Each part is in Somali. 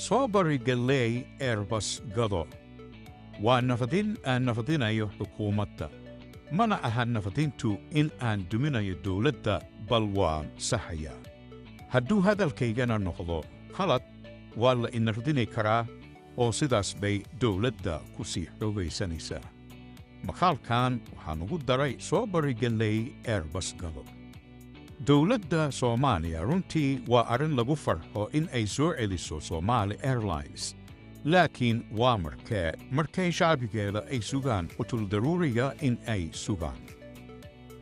Soobarigalley Airbus gado waa nafadin aan nafadinayo xukuumadda mana aha nafadintu in aan duminayo dowladda bal waan saxaya hadduu hadalkaygana noqdo khalad waa la inardini karaa oo sidaas bay dowladda ku sii xoogaysanaysaa maqaalkan waxaan ugu daray Soobarigalley Airbus gado dowladda Soomaaliya runtii waa arrin lagu farxo in ay soo celiso Somali Airlines laakiin waa markay shacbigeeda ay sugaan qutul daruuriga in ay sugaan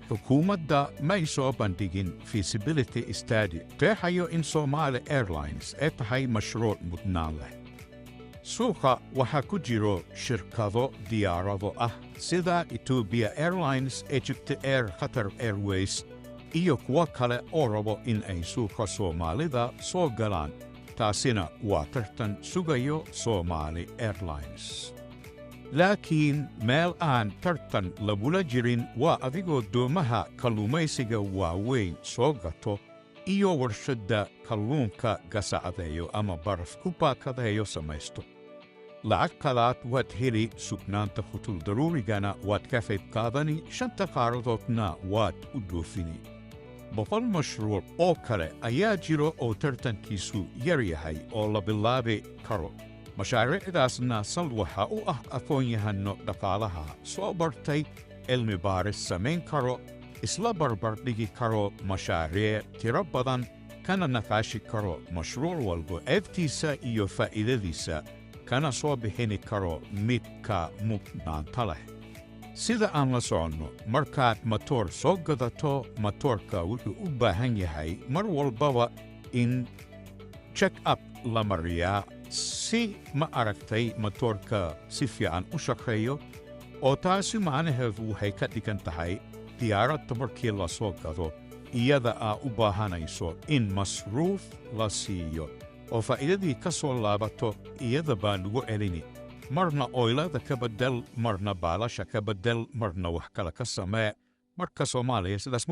xukuumadda may soo bandhigin feasibility study qeexayo in Somali Airlines ay tahay mashruuc mudnaan leh suuqa waxaa ku jiro shirkado diyaarado ah sida Ethiopia Airlines, Egypt Air, Qatar Airways iyo kuwa kale oo rabo in ay suuqa Soomaalida soo galaan taasina waa tartan sugayo Somali Airlines laakiin meel aan tartan lagula jirin waa adigoo doomaha kalluumaysiga waaweyn soo gato iyo warshadda kalluunka gasacdeeyo ama baraf ku baakadeeyo samaysto lacag qalaad waad heli sugnaanta qutul daruurigana waad ka qayb qaadani shanta qaaradoodna waad u dhoofini boqol mashruuc oo kale ayaa jiro oo tartankiisu yar yahay oo la bilaabi karo mashaariicdaasna sal waxa u ah aqoon-yahano dhaqaalaha soo bartay cilmi baaris samayn karo isla barbardhigi karo mashaariic tiro badan kana naqaashi karo mashruuc walba ceebtiisa iyo faa'iidadiisa kana soo bixini karo midka mudnaanta leh sida aan la soconno markaad matoor soo gadato matoorka wuxuu u baahan yahay mar walbaba in check-up la mariyaa si ma aragtay matoorka si fiican u shaqeeyo oo taasi macnaheedu waxay ka dhigan tahay diyaaradda markii la soo gado iyada aa u baahanayso in masruuf la siiyo oo faa'iidadii ka soo laabato iyada baa lagu celini marna oylada ka bedel marna baalasha ka bedel marna wax kale ka samee marka Soomaaliya sidaas